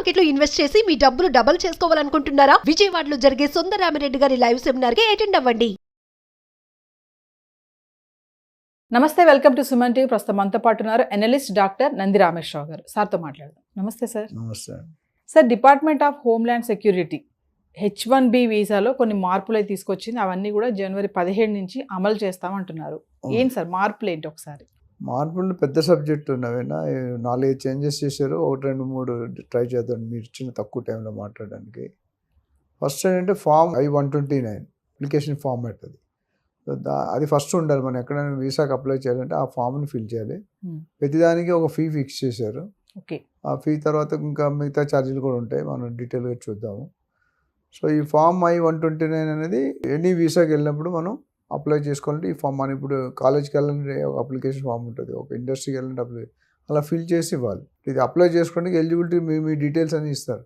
Market లో invest చేసి మీ డబ్బులు డబుల్ చేసుకోవాలనుకుంటున్నారా? విజయవాడలో జరిగే సుందరరామిరెడ్డి గారి లైవ్ సెమినార్ కి అటెండ్ అవ్వండి. నమస్తే, వెల్కమ్ టు సుమన్ టీవీ. ప్రస్తుతం మనతో పాటు ఉన్నారు అనలిస్ట్ డాక్టర్ నంది రామేశ్వరరావు గారు. సార్తో మాట్లాడదాం. నమస్తే సార్. నమస్తే. Sir, department of homeland security H1B వీసాలో కొన్ని మార్పులు అయితే తీసుకొచ్చింది. అవన్నీ కూడా జనవరి 17 నుంచి అమలు చేస్తామంటున్నారు. ఏంటి సార్ మార్పులు ఏంటి? ఒకసారి మార్పులు పెద్ద సబ్జెక్ట్ ఉన్నవేనా, 4 చేంజెస్ చేశారు. 1, 2, 3 ట్రై చేద్దాం మీరు ఇచ్చిన తక్కువ టైంలో మాట్లాడడానికి. ఫస్ట్ ఏంటంటే ఫామ్ I-129 అప్లికేషన్ ఫార్మాట్. అది ఫస్ట్ ఉండాలి. మనం ఎక్కడైనా వీసాకి అప్లై చేయాలంటే ఆ ఫామ్ని ఫిల్ చేయాలి. ప్రతిదానికి ఒక ఫీ ఫిక్స్ చేశారు. ఓకే. ఆ ఫీ తర్వాత ఇంకా మిగతా ఛార్జీలు కూడా ఉంటాయి, మనం డీటెయిల్గా చూద్దాము. సో ఈ ఫామ్ I-129 అనేది ఎనీ వీసాకి వెళ్ళినప్పుడు మనం అప్లై చేసుకోవాలంటే ఈ ఫామ్, మనం ఇప్పుడు కాలేజ్కి వెళ్ళాలంటే ఒక అప్లికేషన్ ఫామ్ ఉంటుంది, ఒక ఇండస్ట్రీకి వెళ్ళాలంటే అలా ఫిల్ చేసి ఇవ్వాలి. ఇది అప్లై చేసుకోవడానికి ఎలిజిబిలిటీ మీ డీటెయిల్స్ అని ఇస్తారు.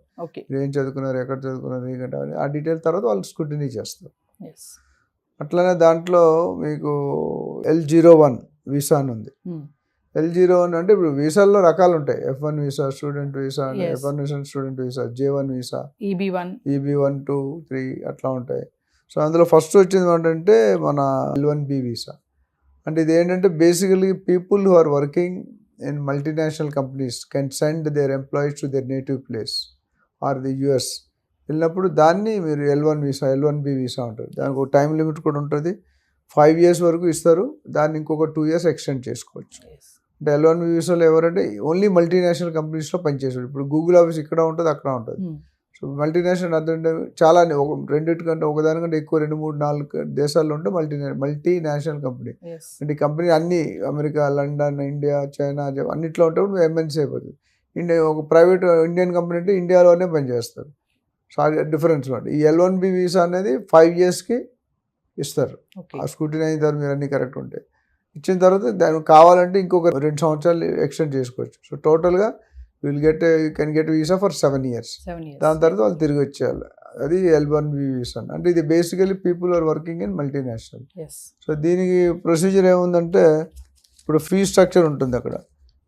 మీరు ఏం చదువుకున్నారు, ఎక్కడ చదువుకున్నారు, ఏంటంటే ఆ డీటెయిల్ తర్వాత వాళ్ళు స్క్రూటినీ చేస్తారు. అట్లనే దాంట్లో మీకు L01 వీసా అని ఉంది. L01 అంటే ఇప్పుడు వీసాల్లో రకాలు ఉంటాయి. F1 visa, student visa, F1 visa student visa, J1 visa, EB1, 2, 3 అట్లా ఉంటాయి. సో అందులో ఫస్ట్ వచ్చింది ఏంటంటే మన L1B వీసా. అంటే ఇది ఏంటంటే basically people who are working in multinational companies can send their employees to their native place or the US వెళ్ళినప్పుడు దాన్ని మీరు L1 వీసా, L1B వీసా ఉంటుంది. దానికి ఒక టైం లిమిట్ కూడా ఉంటుంది. 5 years వరకు ఇస్తారు. దాన్ని ఇంకొక 2 years ఎక్స్టెండ్ చేసుకోవచ్చు. అంటే L1B వీసాలో ఎవరంటే ఓన్లీ మల్టీనేషనల్ కంపెనీస్లో పనిచేస్తారు. ఇప్పుడు గూగుల్ ఆఫీస్ ఇక్కడ ఉంటుంది, అక్కడ ఉంటుంది. సో మల్టీనేషనల్ అంటే చాలా రెండింటికంటే ఒకదానికంటే ఎక్కువ 2, 3, 4 దేశాల్లో ఉంటే మల్టీనేషనల్ కంపెనీ. అంటే ఈ కంపెనీ అన్ని అమెరికా, లండన్, ఇండియా, చైనా అన్నిట్లో ఉంటే MNC అయిపోతుంది. ఒక ప్రైవేట్ ఇండియన్ కంపెనీ అంటే ఇండియాలోనే పనిచేస్తారు. సో డిఫరెన్స్ ఉంటుంది. ఈ L1B వీసా అనేది 5 yearsకి ఇస్తారు. ఆ స్క్రూటినీ అయిన తర్వాత మీరు అన్నీ కరెక్ట్ ఉంటాయి. ఇచ్చిన తర్వాత దానికి కావాలంటే ఇంకొక 2 సంవత్సరాలు ఎక్స్టెండ్ చేసుకోవచ్చు. సో టోటల్గా you can get visa for 7 years. దాని తర్వాత వాళ్ళు తిరిగి వచ్చేయాలి. అది L1B వీసా. అంటే ఇది basically people are working in multinational. So దీనికి ప్రొసీజర్ ఏముందంటే ఇప్పుడు ఫీ స్ట్రక్చర్ ఉంటుంది అక్కడ.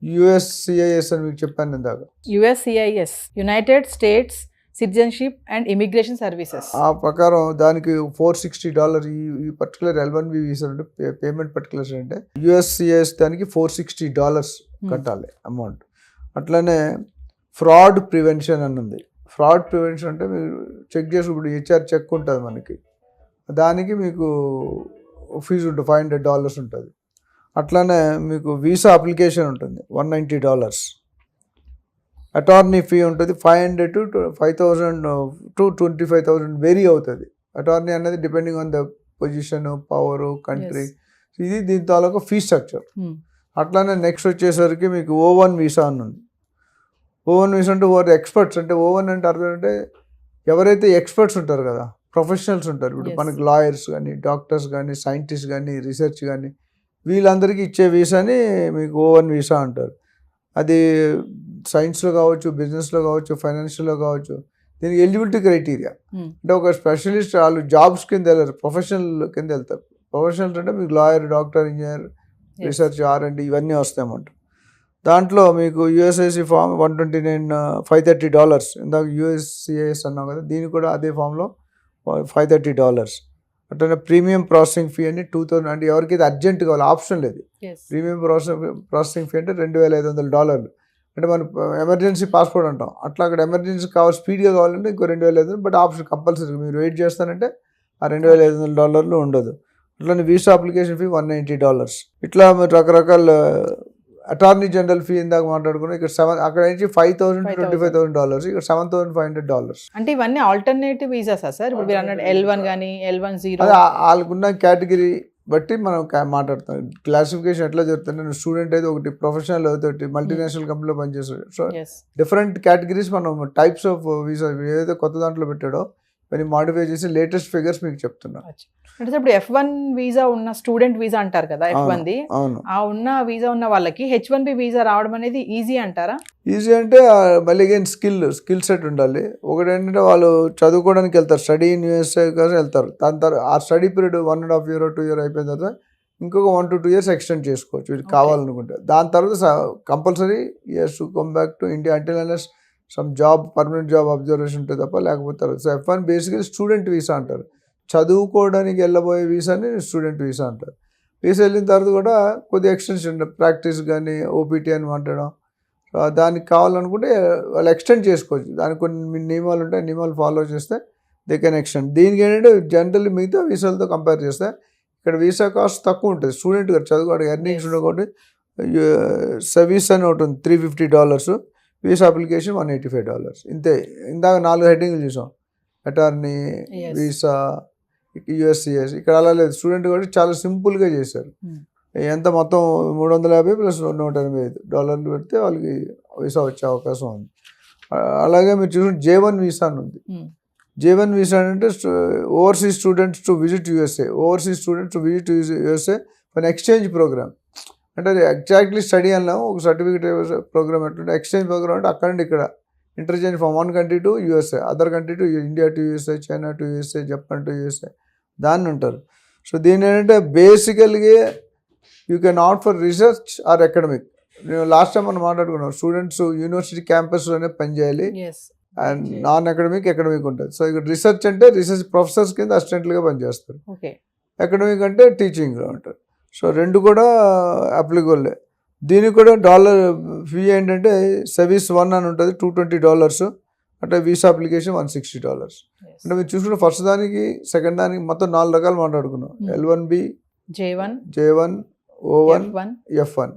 USCIS అని మీకు చెప్పాను ఇందాక. USCIS United states citizenship and immigration services. ఆ ప్రకారం దానికి $460 ఈ పర్టికులర్ L1B వీసా అంటే పేమెంట్ పర్టికులర్స్ అంటే USCIS దానికి $460 కట్టాలి అమౌంట్. అట్లనే ఫ్రాడ్ ప్రివెన్షన్ అని ఉంది. ఫ్రాడ్ ప్రివెన్షన్ అంటే మీరు చెక్ చేసి ఇప్పుడు HR చెక్ ఉంటుంది మనకి, దానికి మీకు ఫీజు ఉంటుంది, $500 ఉంటుంది. అట్లనే మీకు వీసా అప్లికేషన్ ఉంటుంది, $190. అటార్నీ ఫీ ఉంటుంది, 500 to 5,000 to 25,000 వేరీ అవుతుంది. అటార్నీ అనేది depending on the position, power, country. ఇది దీని తాలూకా ఫీ స్ట్రక్చర్. అట్లానే నెక్స్ట్ వచ్చేసరికి మీకు O1 వీసా అని ఉంది. O1 వీసా అంటే ఓవర్ ఎక్స్పర్ట్స్. అంటే O1 అంటే అర్థం అంటే ఎవరైతే ఎక్స్పర్ట్స్ ఉంటారు కదా, ప్రొఫెషనల్స్ ఉంటారు. ఇప్పుడు మనకి లాయర్స్ కానీ, డాక్టర్స్ కానీ, సైంటిస్ట్ కానీ, రీసెర్చ్ కానీ, వీళ్ళందరికీ ఇచ్చే వీసాని మీకు O1 వీసా అంటారు. అది సైన్స్లో కావచ్చు, బిజినెస్లో కావచ్చు, ఫైనాన్షియల్లో కావచ్చు. దీనికి ఎలిజిబిలిటీ క్రైటీరియా అంటే ఒక స్పెషలిస్ట్ వాళ్ళు జాబ్స్ కింద వెళ్ళారు, ప్రొఫెషనల్ కింద వెళ్తారు. ప్రొఫెషనల్ అంటే మీకు lawyer, doctor, engineer, research, R&D ఇవన్నీ వస్తాయన్నమాట. దాంట్లో మీకు USCIS ఫామ్ $129, $530. ఇందాక USCIS అన్నాం కదా, దీనికి కూడా అదే ఫామ్లో $530. అట్లనే ప్రీమియం ప్రాసెసింగ్ ఫీ అని 2,000. అంటే ఎవరికైతే అర్జెంట్ కావాలి, ఆప్షన్ లేదు. ప్రీమియం ప్రాసెసింగ్ ఫీ అంటే $2,500. అంటే మనం ఎమర్జెన్సీ పాస్పోర్ట్ అంటాం, అట్లా అక్కడ ఎమర్జెన్సీ కావాలి, స్పీడ్గా కావాలంటే ఇంకో $2,500. బట్ ఆప్షన్ కంపల్సరీ, మీరు వెయిట్ చేస్తానంటే ఆ $2,500 ఉండదు. అట్లనే వీసా అప్లికేషన్ ఫీ $190. ఇట్లా మీరు రకరకాల అటార్నీ జనరల్ ఫీ ఇందాక మాట్లాడుకున్నాం. ఇక్కడ అక్కడ నుంచి $5,000 to $25,000, ఇక్కడ $7,500. అంటే ఇవన్నీ ఆల్టర్నేటివ్ వీసాసా సార్? ఇప్పుడు మీరు అన్నట్టు L1 కానీ L10 అదే వాళ్ళకున్న కేటగిరీ బట్టి మనం మాట్లాడుతాం. క్లాసిఫికేషన్ ఎట్లా జరుగుతుంది, స్టూడెంట్ అయితే ఒకటి, ప్రొఫెషనల్ అయితే ఒకటి, మల్టీనేషనల్ కంపెనీలో పనిచేస్తాడు. సో డిఫరెంట్ కేటగిరీస్ మనం టైప్స్ ఆఫ్ వీసా ఏదైతే కొత్త దాంట్లో పెట్టాడో ఇవన్నీ మాడిఫై చేసి లేటెస్ట్ ఫిగర్స్ మీకు చెప్తున్నా. అంటే ఇప్పుడు F1 వీసా ఉన్న స్టూడెంట్ వీసా అంటారు కదా, F1ది ఆ ఉన్న వీసా ఉన్న వాళ్ళకి H1B వీసా రావడం అనేది ఈజీ అంటారా? ఈజీ అంటే మళ్ళీ అగైన్ స్కిల్ సెట్ ఉండాలి. ఒకటి ఏంటంటే వాళ్ళు చదువుకోవడానికి వెళ్తారు, స్టడీ ఇన్ USA కోసం వెళ్తారు. దాని తర్వాత ఆ స్టడీ పీరియడ్ 1.5 year 2 year అయిపోయిన తర్వాత ఇంకొక 1 to 2 years ఎక్స్టెండ్ చేసుకోవచ్చు వీరికి కావాలనుకుంటే. దాని తర్వాత compulsory is to come back to India అంటే some job permanent job observation ఉంటుంది తప్ప లేకపోతే. So F1 basically student visa అంటారు. చదువుకోవడానికి వెళ్ళబోయే వీసాని స్టూడెంట్ వీసా అంటారు. వీసా వెళ్ళిన తర్వాత కూడా కొద్దిగా ఎక్స్టెన్షన్ ప్రాక్టీస్ కానీ ఓపీటీ అని మాట్లాడడం, దానికి కావాలనుకుంటే వాళ్ళు ఎక్స్టెండ్ చేసుకోవచ్చు. దానికి కొన్ని నియమాలు ఉంటాయి, నియమాలు ఫాలో చేస్తే దే కెన్ ఎక్స్టెండ్. దీనికి ఏంటంటే జనరల్లీ మిగతా వీసాలతో కంపేర్ చేస్తే ఇక్కడ వీసా కాస్ట్ తక్కువ ఉంటుంది. స్టూడెంట్ గారు చదువుకోవడానికి ఎర్నింగ్స్ ఉండకూడదు. సర్వీస్ అని ఒకటి ఉంది $350, వీసా అప్లికేషన్ $185 ఇంతే. ఇందాక 4 హెడ్డింగ్లు చూసాం, అటార్నీ, వీసా, USCIS. ఇక్కడ అలా లేదు. స్టూడెంట్ కాబట్టి చాలా సింపుల్గా చేశారు. ఎంత మొత్తం $350 ప్లస్ $185 పెడితే వాళ్ళకి వీసా వచ్చే అవకాశం ఉంది. అలాగే మీరు చూసిన J1 వీసా అని ఉంది. J1 వీసా అంటే overseas students to visit USA, overseas students to visit USA for exchange programme. అంటే అది ఎగ్జాక్ట్లీ స్టడీ అన్నాము, ఒక సర్టిఫికేట్ ప్రోగ్రామ్ ఎట్లుంటే ఎక్స్చేంజ్ ప్రోగ్రామ్ అంటే అక్కడ నుండి ఇక్కడ interchange from one country to USA, other country to India to USA, China to USA, Japan to USA దాన్ని ఉంటారు. సో దీని ఏంటంటే బేసికల్గా you can opt for research or academic. నేను లాస్ట్ టైం మనం మాట్లాడుకున్నాం, స్టూడెంట్స్ యూనివర్సిటీ క్యాంపస్లోనే పనిచేయాలి అండ్ నాన్ అకాడమిక్ ఉంటుంది. సో ఇక్కడ రీసెర్చ్ అంటే రీసెర్చ్ ప్రొఫెసర్స్ కింద అసిస్టెంట్లుగా పనిచేస్తారు. అకాడమిక్ అంటే టీచింగ్లో ఉంటారు. సో రెండు కూడా అప్లికబుల్లే. దీనికి కూడా డాలర్ ఫీ ఏంటంటే సర్వీస్ 1 అని ఉంటుంది $220, అంటే వీసా అప్లికేషన్ $160. అంటే మీరు చూసుకుంటే ఫస్ట్ దానికి సెకండ్ దానికి మొత్తం 4 రకాలు మాట్లాడుకున్నాం. L1B, J1, O1, F1.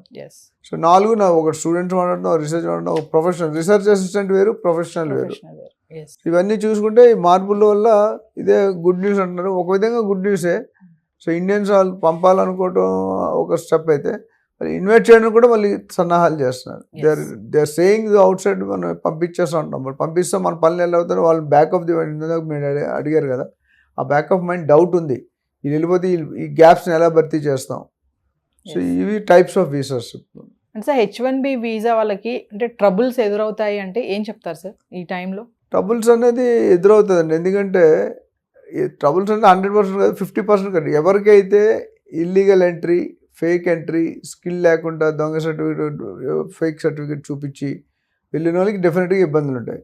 So 4 ఒక స్టూడెంట్స్ మాట్లాడుతున్నాం, రీసెర్చ్ మాట్లాడుతున్నాం, ఒక ప్రొఫెషనల్. రీసెర్చ్ అసిస్టెంట్ వేరు, ప్రొఫెషనల్ వేరు. ఇవన్నీ చూసుకుంటే ఈ మార్పుల వల్ల ఇదే గుడ్ న్యూస్ అంటున్నారు. ఒక విధంగా గుడ్ న్యూసే. సో ఇండియన్స్ వాళ్ళు పంపాలనుకోవటం ఒక స్టెప్ అయితే, మరి ఇన్వైట్ చేయడం కూడా మళ్ళీ సన్నాహాలు చేస్తున్నారు. They are saying outside మనం పంపించేస్తాం అంటున్నాం. మరి పంపిస్తాం, మన పనులు ఎలా అవుతారో వాళ్ళు బ్యాక్ ఆఫ్ ది మైండ్ మీరు అడిగారు కదా, ఆ బ్యాక్ ఆఫ్ మైండ్ డౌట్ ఉంది. ఇది వెళ్ళిపోతే ఈ గ్యాప్స్ని ఎలా భర్తీ చేస్తాం. సో ఇవి టైప్స్ ఆఫ్ వీసాస్. అంటే సార్ H1B వీసా వాళ్ళకి అంటే ట్రబుల్స్ ఎదురవుతాయి అంటే ఏం చెప్తారు సార్ ఈ టైంలో? ట్రబుల్స్ అనేది ఎదురవుతుందండి. ఎందుకంటే ట్రబుల్స్ అంటే 100% కాదు, 50% కాదు. ఎవరికైతే illegal entry, fake entry, skill లేకుండా దొంగ సర్టిఫికేట్, ఫేక్ సర్టిఫికేట్ చూపించి వెళ్ళిన వాళ్ళకి డెఫినెట్గా ఇబ్బందులు ఉంటాయి.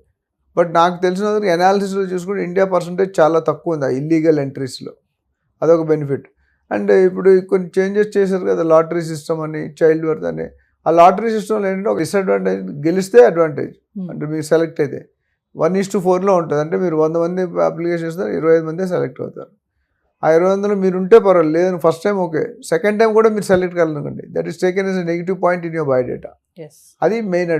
బట్ నాకు తెలిసిన అనాలిసిస్లో చూసుకుంటే ఇండియా పర్సంటేజ్ చాలా తక్కువ ఉంది ఆ ఇల్లీగల్ ఎంట్రీస్లో. అదొక బెనిఫిట్. అండ్ ఇప్పుడు కొన్ని చేంజెస్ చేశారు కదా, లాటరీ సిస్టమ్ అని, చైల్డ్ బర్త్ అని. ఆ లాటరీ సిస్టంలో ఏంటంటే ఒక డిసడ్వాంటేజ్, గెలిస్తే అడ్వాంటేజ్. అంటే మీరు సెలెక్ట్ అయితే 1:4లో ఉంటుంది. అంటే మీరు 100 మంది అప్లికేషన్ ఇస్తారు, 25 మంది సెలెక్ట్ అవుతారు. ఆ 25 మీరు ఉంటే పర్వాలేదు, లేదు first time okay, second time కూడా మీరు సెలెక్ట్ కావాలనుకోండి, that is taken as negative point in your biodata. అది మెయిన్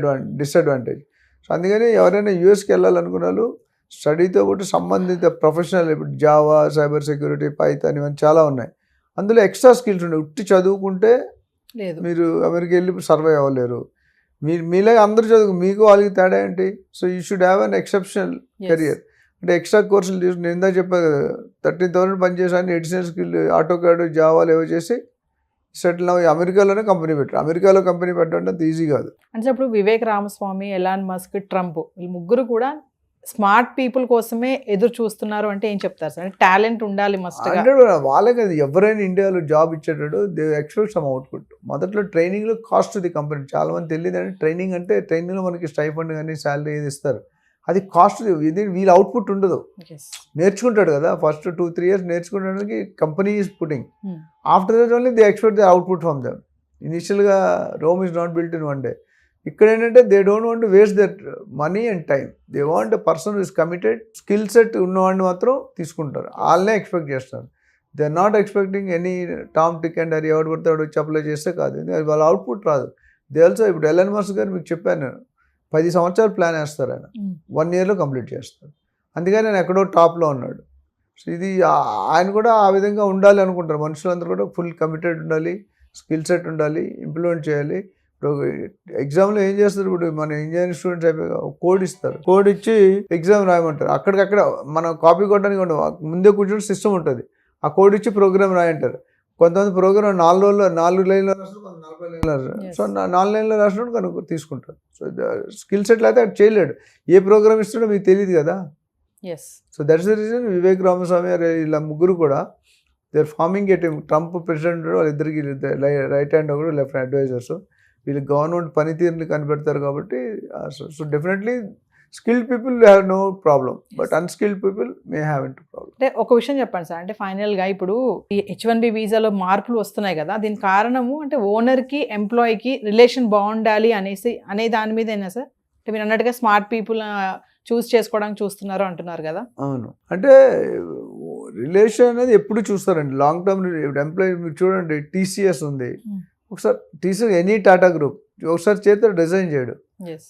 డిసడ్వాంటేజ్. సో అందుకని ఎవరైనా యూఎస్కి వెళ్ళాలనుకున్న వాళ్ళు స్టడీతో పాటు సంబంధిత ప్రొఫెషనల్, ఇప్పుడు జావా, సైబర్ సెక్యూరిటీ, పైథాన్ ఇవన్నీ చాలా ఉన్నాయి. అందులో ఎక్స్ట్రా స్కిల్స్ ఉన్నాయి. ఉట్టి చదువుకుంటే లేదు మీరు అమెరికా వెళ్ళి సర్వైవ్ అవ్వలేరు. మీలాగా అందరూ చదువు, మీకు వాళ్ళకి తేడా ఏంటి? So you should have an exceptional career. అంటే ఎక్స్ట్రా కోర్సులు తీసుకుని, నేను ఇందాక చెప్పాను కదా, 13,000 పనిచేసాను, ఎడిషనల్ స్కిల్, ఆటోకాడ్, జావాలు ఏవో చేసి సెటిల్ అవ్వి అమెరికాలోనే కంపెనీ పెట్టారు. అమెరికాలో కంపెనీ పెట్టడం అంత ఈజీ కాదు. అంటే ఇప్పుడు Vivek Ramaswamy, Elon Musk, Trump, వీళ్ళు ముగ్గురు కూడా స్మార్ట్ పీపుల్ కోసమే ఎదురు చూస్తున్నారు అంటే ఏం చెప్తారు సార్? టాలెంట్ ఉండాలి మస్ట్. అంటే వాళ్ళకి అది ఎవరైనా ఇండియాలో జాబ్ ఇచ్చేటప్పుడు దే ఎక్స్పెక్ట్ సమ్ అవుట్పుట్. మొదట్లో ట్రైనింగ్లో కాస్ట్ ది కంపెనీ. చాలా మంది తెలియదు అంటే ట్రైనింగ్ అంటే ట్రైనింగ్లో మనకి స్టైఫండ్ కానీ శాలరీ ఏది ఇస్తారు, అది కాస్ట్. ఇది వీళ్ళ అవుట్పుట్ ఉండదు. నేర్చుకుంటాడు కదా, ఫస్ట్ 2-3 years నేర్చుకోవడానికి company is putting. After that only they expect the output from them. ఇనిషియల్గా Rome is not built in 1 day. ఇక్కడ ఏంటంటే they don't want to waste that money and time. They want a person is committed, skill set ఉన్నవాడిని మాత్రం తీసుకుంటారు. వాళ్ళనే expect చేస్తారు. They are not expecting any Tom, Dick and Harry ఎవడు పడితే వాడు వచ్చి అప్లై చేస్తే కాదు, వాళ్ళ అవుట్పుట్ రాదు. దే ఆల్సో ఇప్పుడు ఎలన్ మస్క్ గారు మీకు చెప్పాను, 10 సంవత్సరాలు ప్లాన్ వేస్తారు ఆయన, 1 yearలో కంప్లీట్ చేస్తారు. అందుకని ఆయన ఎక్కడో టాప్లో ఉన్నాడు. సో ఇది ఆయన కూడా ఆ విధంగా ఉండాలి అనుకుంటారు. మనుషులందరూ కూడా ఫుల్ కమిటెడ్ ఉండాలి, స్కిల్ సెట్ ఉండాలి, ఇంప్లిమెంట్ చేయాలి. ఇప్పుడు ఎగ్జామ్లో ఏం చేస్తారు, ఇప్పుడు మన ఇంజనీరింగ్ స్టూడెంట్స్ అయిపోయి కోడ్ ఇస్తారు, కోడ్ ఇచ్చి ఎగ్జామ్ రాయమంటారు. అక్కడికక్కడ మనం కాపీ కొట్టడానికి ఉండవు, ముందే కూర్చొని సిస్టమ్ ఉంటుంది, ఆ కోడ్ ఇచ్చి ప్రోగ్రామ్ రాయంటారు. కొంతమంది ప్రోగ్రామ్ 4 లైన్లో రాస్తారు, 40 లైన్లో రాస్తారు. సో 4 లైన్లో రాసినప్పుడు కనుక తీసుకుంటారు. సో స్కిల్ సెట్లు అయితే అది చేయలేడు. ఏ ప్రోగ్రామ్ ఇస్తాడో మీకు తెలియదు కదా. So that's the reason Vivek Ramaswamy ఇలా ముగ్గురు కూడా they are forming a team. Trump president వాళ్ళిద్దరికి రైట్ హ్యాండ్ ఒకరు, లెఫ్ట్ హ్యాండ్ అడ్వైజర్స్. వీళ్ళు గవర్నమెంట్ పనితీరుని కనిపెడతారు కాబట్టి. So definitely skilled people have no problem, but unskilled people may have into problem. అంటే ఒక విషయం చెప్పండి సార్, అంటే ఫైనల్గా ఇప్పుడు ఈ H1B వీసాలో మార్పులు వస్తున్నాయి కదా, దీని కారణము అంటే ఓనర్కి ఎంప్లాయీకి రిలేషన్ బాగుండాలి అనే దాని మీదేనా సార్? అంటే మీరు అన్నట్టుగా స్మార్ట్ పీపుల్ చూస్ చేసుకోవడానికి చూస్తున్నారు అంటున్నారు కదా. అవును, అంటే రిలేషన్ అనేది ఎప్పుడు చూస్తారండి లాంగ్ టర్మ్ ఎంప్లాయీ. మీరు చూడండి TCS ఉంది, ఒకసారి TCS ఎనీ టాటా గ్రూప్ ఒకసారి చేత డిజైన్ చేయడు,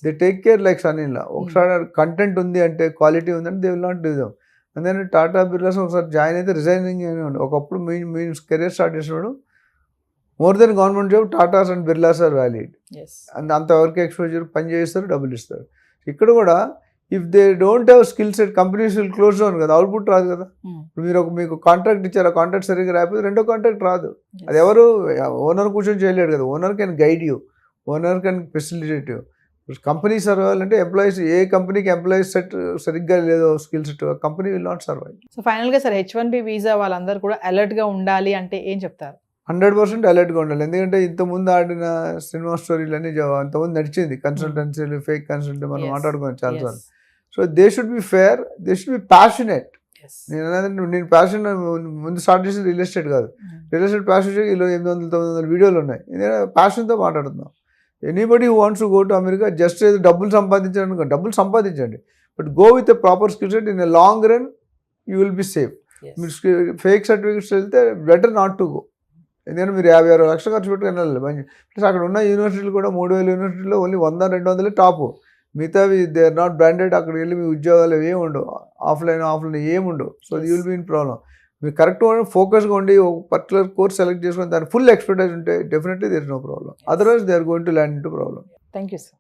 దే టేక్ కేర్ లైక్ సన్నీలా. ఒకసారి కంటెంట్ ఉంది అంటే క్వాలిటీ ఉందంటే they will not do them. అందుకని టాటా బిర్లాస్ ఒకసారి జాయిన్ అయితే రిజైనింగ్ అని ఒకప్పుడు మీ కెరీర్ స్టార్ట్ చేసినాడు more than government job Tatas and Birlas are valid. అంతవరకు ఎక్స్పోజర్ పని చేస్తారు, డబ్బులు ఇస్తారు. ఇక్కడ కూడా if they don't have skill set companies will close down కదా, అవుట్పుట్ రాదు కదా. ఇప్పుడు మీరు మీకు కాంట్రాక్ట్ ఇచ్చారు, ఆ కాంట్రాక్ట్ సరిగ్గా రాకపోతే రెండో కాంట్రాక్ట్ రాదు. అది ఎవరు ఓనర్ కూర్చొని చేయలేడు కదా. Owner can guide you, owner can facilitate you. Company survive అంటే ఎంప్లాయీస్, ఏ కంపెనీకి ఎంప్లాయీస్ సెట్ సరిగ్గా లేదో skill set, company will not survive. So ఫైనల్గా సార్ H1B వీసా వాళ్ళందరూ కూడా అలర్ట్గా ఉండాలి అంటే ఏం చెప్తారు? 100% అలర్ట్గా ఉండాలి. ఎందుకంటే ఇంతకుముందు ఆడిన సినిమా స్టోరీలు అన్నీ అంతకుముందు నడిచింది, కన్సల్టెన్సీలు, ఫేక్ కన్సల్టెన్సీ మనం మాట్లాడుకున్నాం చాలాసార్లు. So they should be fair, they should be passionate. నేను ప్యాషన్ ముందు స్టార్ట్ చేసేది రియల్ ఎస్టేట్ కాదు, రియల్ ఎస్టేట్ ప్యాషన్ ఇలా 800-900 వీడియోలు ఉన్నాయి. ప్యాషన్తో మాట్లాడుతున్నాం. Anybody who wants to go to America just ఏదో డబ్బులు సంపాదించడానికి, డబ్బులు సంపాదించండి, but go with a proper skill set. In a long run you will be safe. మీరు ఫేక్ సర్టిఫికేట్స్ వెళ్తే బెటర్ నాట్ టు గో. ఎందుకంటే మీరు 50-60 లక్షలు ఖర్చు పెట్టుకుని వెళ్ళాలి. ప్లస్ అక్కడ ఉన్న యూనివర్సిటీలు కూడా 3000 యూనివర్సిటీలో ఓన్లీ 100-200 టాపు, మిగతావి దే ఆర్ నాట్ బ్రాండెడ్. అక్కడికి వెళ్ళి మీ ఉద్యోగాలు ఏమి ఉండవు, ఆఫ్లైన్ ఏమి ఉండవు. So you will be in problem. మీరు కరెక్ట్గా ఫోకస్గా ఉండి ఒక పర్టికులర్ కోర్స్ సెలెక్ట్ చేసుకుని దాని ఫుల్ ఎక్స్పర్టైజ్ ఉంటే definitely there is no problem. Otherwise they are going to land into problem. Thank you sir.